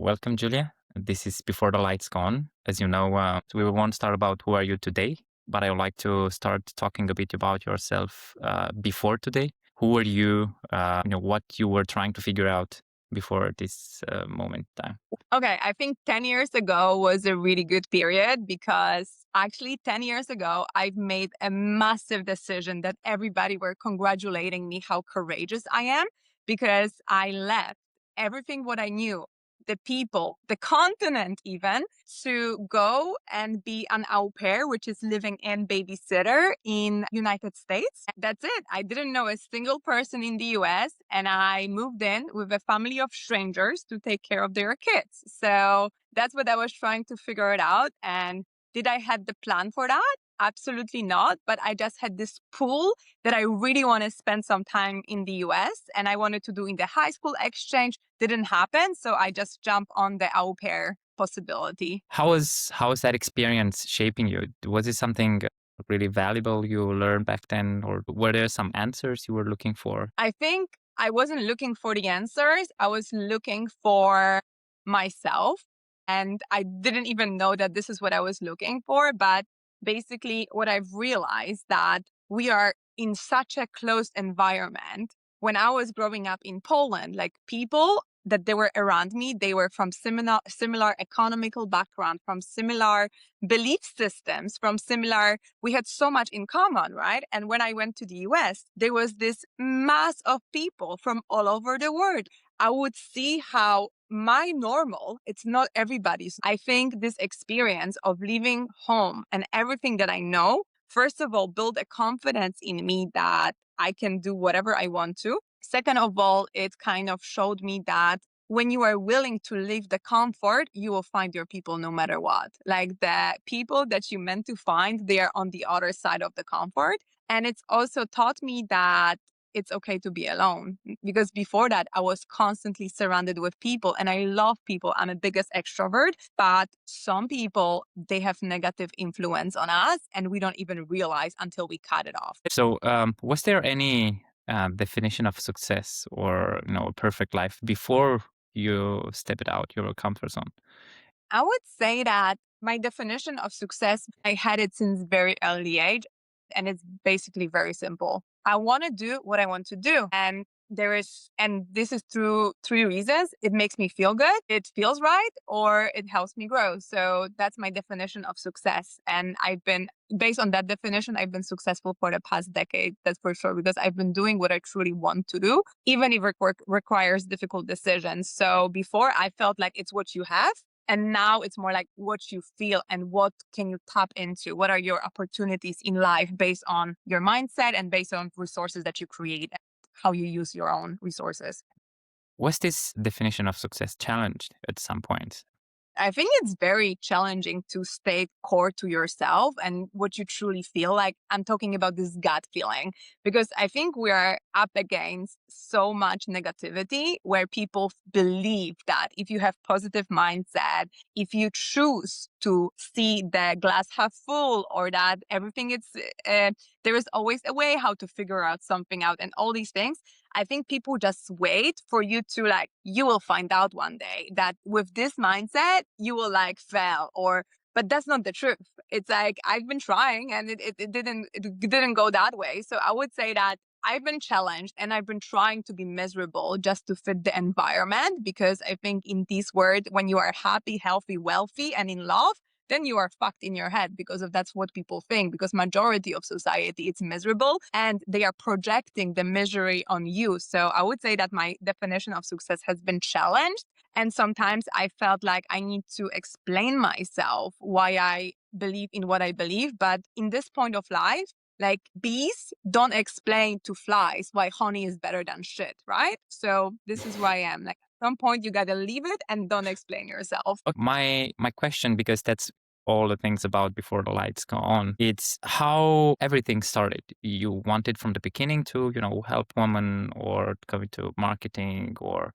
Welcome, Julia. This is Before the Lights Gone. As you know, we won't start about who are you today, but I would like to start talking a bit about yourself before today. Who were you? What you were trying to figure out before this moment in time. Okay, I think 10 years ago was a really good period because actually 10 years ago, I've made a massive decision that everybody were congratulating me how courageous I am because I left everything what I knew, the people, the continent even, to go and be an au pair, which is living in babysitter in United States. That's it. I didn't know a single person in the US and I moved in with a family of strangers to take care of their kids. So that's what I was trying to figure it out. And did I had the plan for that? Absolutely not. But I just had this pull that I really want to spend some time in the US and I wanted to do in the high school exchange. Didn't happen. So I just jumped on the au pair possibility. How was that experience shaping you? Was it something really valuable you learned back then, or were there some answers you were looking for? I think I wasn't looking for the answers. I was looking for myself. And I didn't even know that this is what I was looking for. But basically, what I've realized that we are in such a closed environment. When I was growing up in Poland, like people that they were around me, they were from similar economical background, from similar belief systems, from similar, we had so much in common, right? And when I went to the US, there was this mass of people from all over the world. I would see how my normal, it's not everybody's. I think this experience of leaving home and everything that I know, first of all, build a confidence in me that I can do whatever I want to. Second of all, it kind of showed me that when you are willing to leave the comfort, you will find your people no matter what. Like the people that you meant to find, they are on the other side of the comfort. And it's also taught me that it's okay to be alone because before that I was constantly surrounded with people and I love people. I'm a biggest extrovert, but some people, they have negative influence on us and we don't even realize until we cut it off. So, was there any definition of success or a perfect life before you stepped out your comfort zone? I would say that my definition of success, I had it since very early age, and it's basically very simple. I want to do what I want to do. And this is through three reasons. It makes me feel good, it feels right, or it helps me grow. So that's my definition of success. And based on that definition, I've been successful for the past decade. That's for sure, because I've been doing what I truly want to do, even if it requires difficult decisions. So before I felt like it's what you have. And now it's more like what you feel and what can you tap into? What are your opportunities in life based on your mindset and based on resources that you create and how you use your own resources? Was this definition of success challenged at some point? I think it's very challenging to stay core to yourself and what you truly feel like. I'm talking about this gut feeling because I think we are up against so much negativity where people believe that if you have positive mindset, if you choose to see the glass half full or that everything is, there is always a way how to figure out something out and all these things. I think people just wait for you to like, you will find out one day that with this mindset, you will like fail but that's not the truth. It's like, I've been trying and it didn't go that way. So I would say that I've been challenged and I've been trying to be miserable just to fit the environment because I think in this world, when you are happy, healthy, wealthy, and in love, then you are fucked in your head because of that's what people think because majority of society it's miserable and they are projecting the misery on you. So I would say that my definition of success has been challenged and sometimes I felt like I need to explain myself why I believe in what I believe. But in this point of life, like bees don't explain to flies why honey is better than shit, right? So this is who I am. Like at some point you gotta leave it and don't explain yourself. My question, because that's all the things about before the lights go on, it's how everything started. You wanted from the beginning to help women or go into marketing, or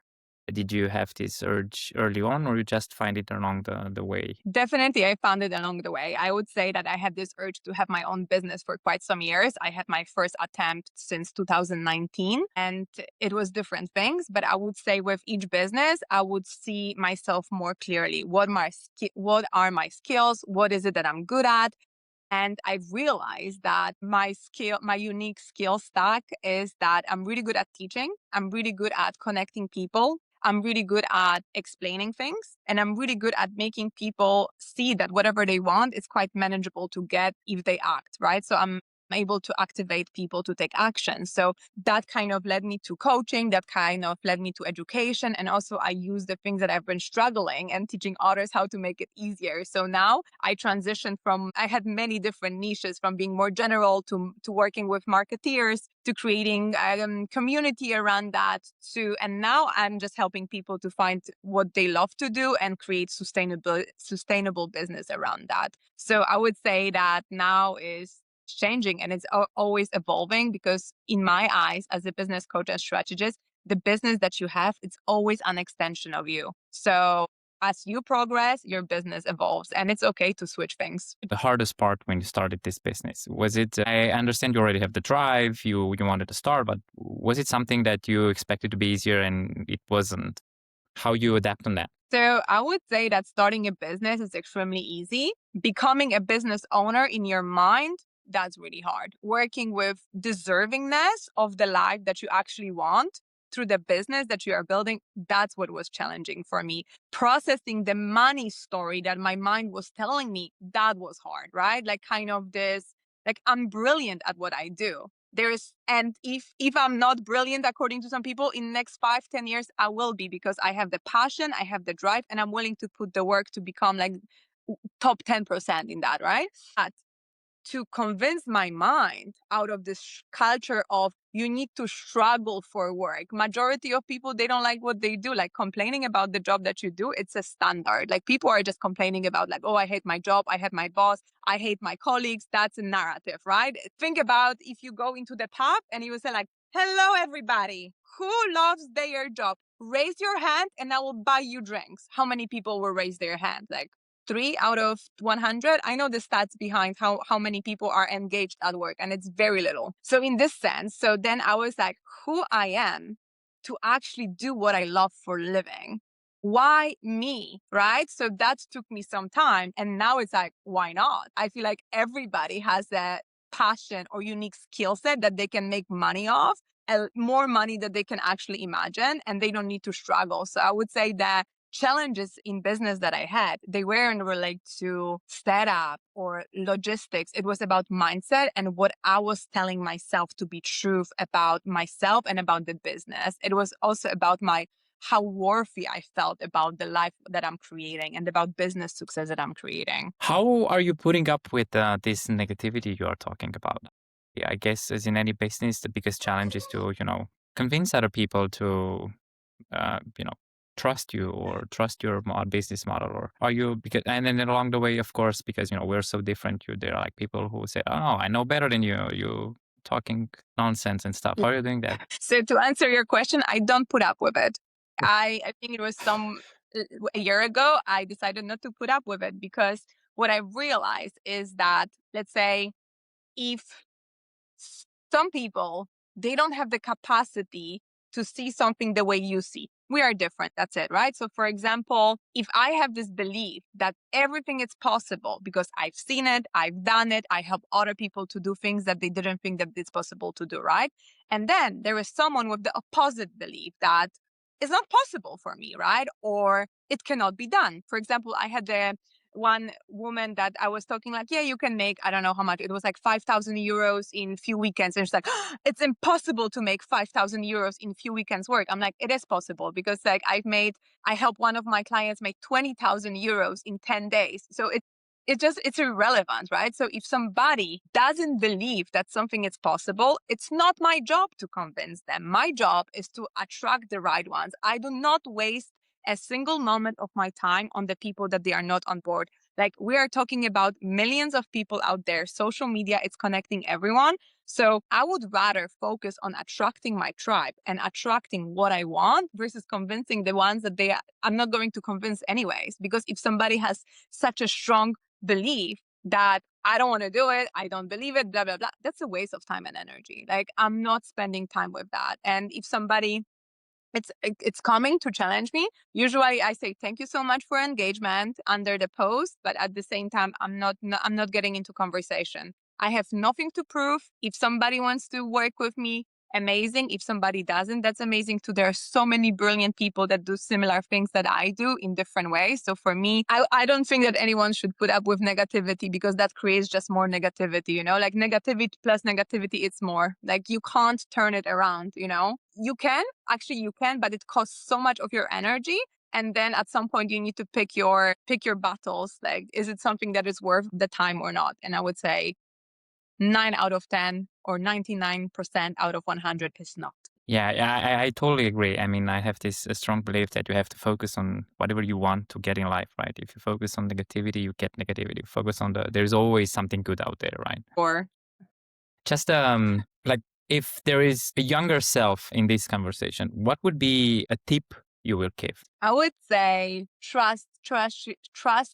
Did you have this urge early on, or you just find it along the way? Definitely, I found it along the way. I would say that I had this urge to have my own business for quite some years. I had my first attempt since 2019, and it was different things. But I would say with each business, I would see myself more clearly. What are my skills? What is it that I'm good at? And I realized that my unique skill stack is that I'm really good at teaching. I'm really good at connecting people. I'm really good at explaining things. And I'm really good at making people see that whatever they want is quite manageable to get if they act, right? So I'm able to activate people to take action. So that kind of led me to coaching, that kind of led me to education. And also, I use the things that I've been struggling and teaching others how to make it easier. So now I transitioned I had many different niches from being more general to working with marketeers to creating community around that and now I'm just helping people to find what they love to do and create sustainable business around that. So I would say that now is changing and it's always evolving because in my eyes as a business coach and strategist, the business that you have, it's always an extension of you. So as you progress, your business evolves and it's okay to switch things. The hardest part when you started this business? Was it, I understand you already have the drive, you wanted to start, but was it something that you expected to be easier and it wasn't? How you adapt on that? So I would say that starting a business is extremely easy. Becoming a business owner in your mind, that's really hard. Working with deservingness of the life that you actually want through the business that you are building, that's what was challenging for me. Processing the money story that my mind was telling me, that was hard, right? Like kind of this, like I'm brilliant at what I do. And if I'm not brilliant according to some people in the next 5-10 years I will be because I have the passion, I have the drive, and I'm willing to put the work to become like top 10% in that, right? But to convince my mind out of this culture of you need to struggle for work. Majority of people, they don't like what they do. Like complaining about the job that you do, it's a standard. Like people are just complaining about like, oh, I hate my job. I hate my boss. I hate my colleagues. That's a narrative, right? Think about if you go into the pub and you say like, hello, everybody. Who loves their job? Raise your hand and I will buy you drinks. How many people will raise their hand? Like 3 out of 100. I know the stats behind how many people are engaged at work, and it's very little. So in this sense, so then I was like, who I am to actually do what I love for living. Why me? Right? So that took me some time. And now it's like, why not? I feel like everybody has a passion or unique skill set that they can make money off, more money that they can actually imagine, and they don't need to struggle. So I would say that challenges in business that I had, they weren't related to setup or logistics. It was about mindset and what I was telling myself to be true about myself and about the business. It was also about how worthy I felt about the life that I'm creating and about business success that I'm creating. How are you putting up with this negativity you are talking about? Yeah, I guess as in any business, the biggest challenge is to, convince other people to, uh, you know, trust you or trust your business model. Or are you, because, and then along the way, of course, because, we're so different, there are like people who say, oh, no, I know better than you talking nonsense and stuff. How are you doing that? So to answer your question, I don't put up with it. I think it was a year ago, I decided not to put up with it because what I realized is that, let's say, if some people, they don't have the capacity to see something the way you see. We are different. That's it, right? So for example, if I have this belief that everything is possible because I've seen it, I've done it, I help other people to do things that they didn't think that it's possible to do, right? And then there is someone with the opposite belief that it's not possible for me, right? Or it cannot be done. For example, I had one woman that I was talking like, yeah, you can make, I don't know how much, it was like 5,000 euros in few weekends. And she's like, oh, it's impossible to make 5,000 euros in few weekends work. I'm like, it is possible because like I helped one of my clients make 20,000 euros in 10 days. So it's irrelevant, right? So if somebody doesn't believe that something is possible, it's not my job to convince them. My job is to attract the right ones. I do not waste a single moment of my time on the people that they are not on board. Like we are talking about millions of people out there. Social media, it's connecting everyone. So I would rather focus on attracting my tribe and attracting what I want versus convincing the ones that I'm not going to convince anyways. Because if somebody has such a strong belief that I don't want to do it, I don't believe it, blah, blah, blah, that's a waste of time and energy. Like I'm not spending time with that. And if somebody it's coming to challenge me. Usually I say thank you so much for engagement under the post, but at the same time I'm not getting into conversation. I have nothing to prove. If somebody wants to work with me, amazing. If somebody doesn't, that's amazing too. There are so many brilliant people that do similar things that I do in different ways. So for me, I don't think that anyone should put up with negativity because that creates just more negativity, like negativity plus negativity, it's more like you can't turn it around, you can, but it costs so much of your energy. And then at some point you need to pick your battles. Like, is it something that is worth the time or not? And I would say 9 out of 10 or 99% out of 100 is not. Yeah, I totally agree. I mean, I have this strong belief that you have to focus on whatever you want to get in life, right? If you focus on negativity, you get negativity. Focus on there's always something good out there, right? Or Just like if there is a younger self in this conversation, what would be a tip you will give? I would say trust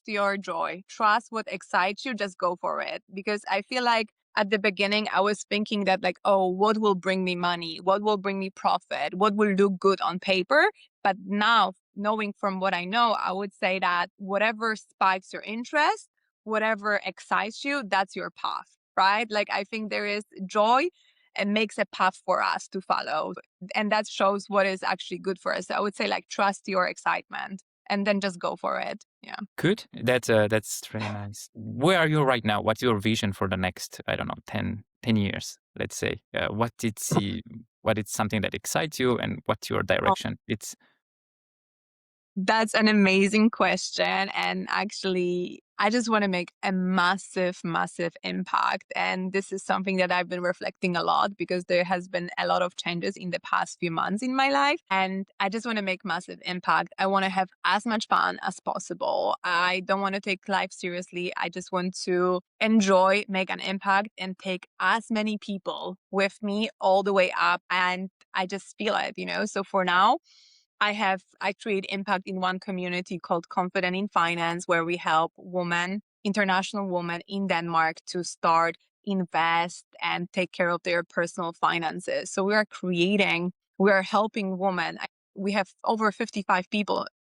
your joy. Trust what excites you. Just go for it. Because I feel like at the beginning, I was thinking that like, oh, what will bring me money? What will bring me profit? What will look good on paper? But now, knowing from what I know, I would say that whatever spikes your interest, whatever excites you, that's your path, right? Like I think there is joy and makes a path for us to follow. And that shows what is actually good for us. So I would say like trust your excitement and then just go for it. Yeah. Good. That's very nice. Where are you right now? What's your vision for the next, I don't know, 10 years, let's say? What is something that excites you and what's your direction? That's an amazing question. And actually, I just want to make a massive, massive impact. And this is something that I've been reflecting a lot because there has been a lot of changes in the past few months in my life. And I just want to make massive impact. I want to have as much fun as possible. I don't want to take life seriously. I just want to enjoy, make an impact, and take as many people with me all the way up. And I just feel it. So for now, I create impact in one community called Confident in Finance, where we help international women in Denmark to start, invest, and take care of their personal finances. So we are helping women. We have over 55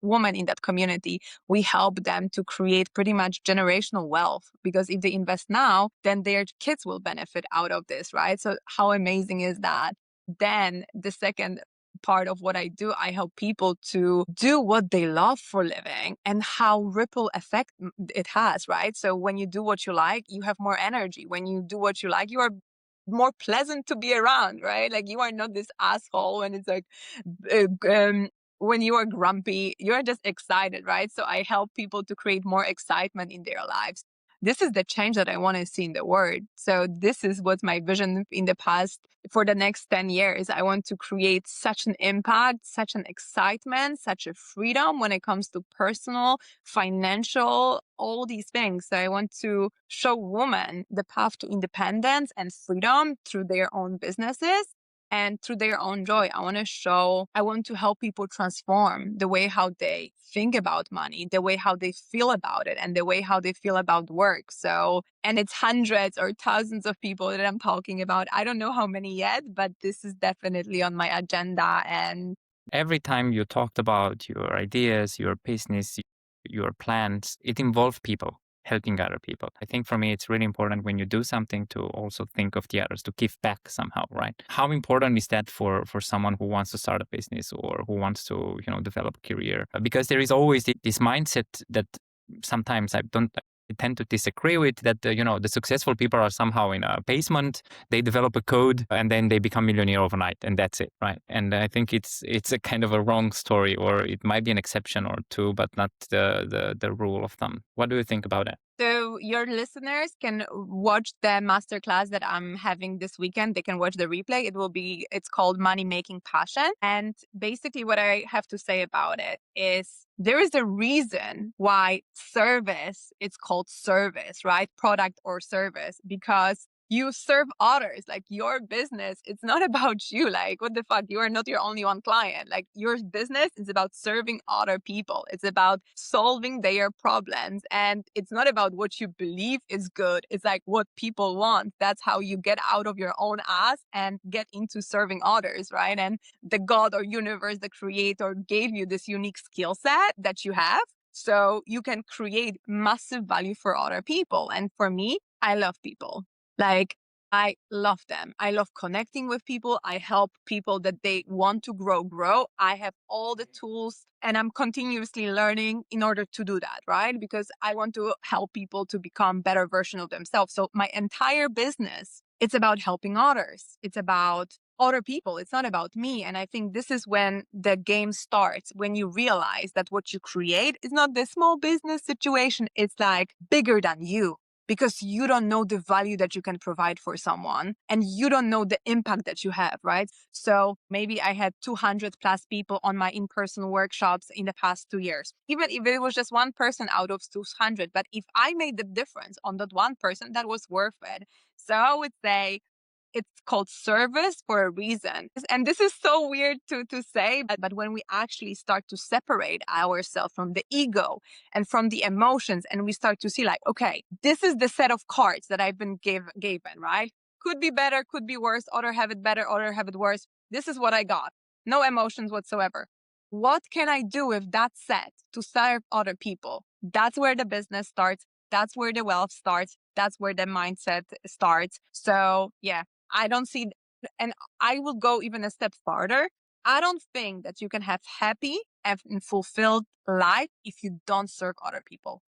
women in that community. We help them to create pretty much generational wealth because if they invest now, then their kids will benefit out of this, right? So how amazing is that? Then the second part of what I do, I help people to do what they love for a living and how ripple effect it has, right? So when you do what you like, you have more energy. When you do what you like, you are more pleasant to be around, right? Like you are not this asshole and it's like, when you are grumpy, you're just excited, right? So I help people to create more excitement in their lives. This is the change that I want to see in the world. So this is what my vision in the past for the next 10 years. I want to create such an impact, such an excitement, such a freedom when it comes to personal, financial, all these things. So I want to show women the path to independence and freedom through their own businesses and through their own joy. I want to help people transform the way how they think about money, the way how they feel about it, and the way how they feel about work. So, and it's hundreds or thousands of people that I'm talking about. I don't know how many yet, but this is definitely on my agenda. And every time you talked about your ideas, your business, your plans, it involved people, helping other people. I think for me, it's really important when you do something to also think of the others, to give back somehow, right? How important is that for someone who wants to start a business or who wants to, develop a career? Because there is always this mindset that sometimes I tend to disagree with that, the successful people are somehow in a basement, they develop a code and then they become millionaire overnight and that's it, right? And I think it's a kind of a wrong story, or it might be an exception or two, but not the rule of thumb. What do you think about that? So your listeners can watch the masterclass that I'm having this weekend. They can watch the replay. It's called Money Making Passion. And basically what I have to say about it is there is a reason why it's called service, right? Product or service, because you serve others. Like your business, it's not about you. Like, what the fuck? You are not your only one client. Like, your business is about serving other people. It's about solving their problems. And it's not about what you believe is good. It's like what people want. That's how you get out of your own ass and get into serving others, right? And the God or universe, the creator, gave you this unique skill set that you have. So you can create massive value for other people. And for me, I love people. Like, I love them. I love connecting with people. I help people that they want to grow. I have all the tools and I'm continuously learning in order to do that, right? Because I want to help people to become better version of themselves. So my entire business, it's about helping others. It's about other people. It's not about me. And I think this is when the game starts, when you realize that what you create is not the small business situation. It's like bigger than you, because you don't know the value that you can provide for someone and you don't know the impact that you have, right? So maybe I had 200 plus people on my in-person workshops in the past 2 years. Even if it was just one person out of 200, but if I made the difference on that one person, that was worth it. So I would say it's called service for a reason. And this is so weird to say, but when we actually start to separate ourselves from the ego and from the emotions, and we start to see like, okay, this is the set of cards that I've been given, right? Could be better, could be worse, other have it better, other have it worse. This is what I got. No emotions whatsoever. What can I do with that set to serve other people? That's where the business starts. That's where the wealth starts. That's where the mindset starts. So yeah, I don't see, and I will go even a step farther. I don't think that you can have happy and fulfilled life if you don't serve other people.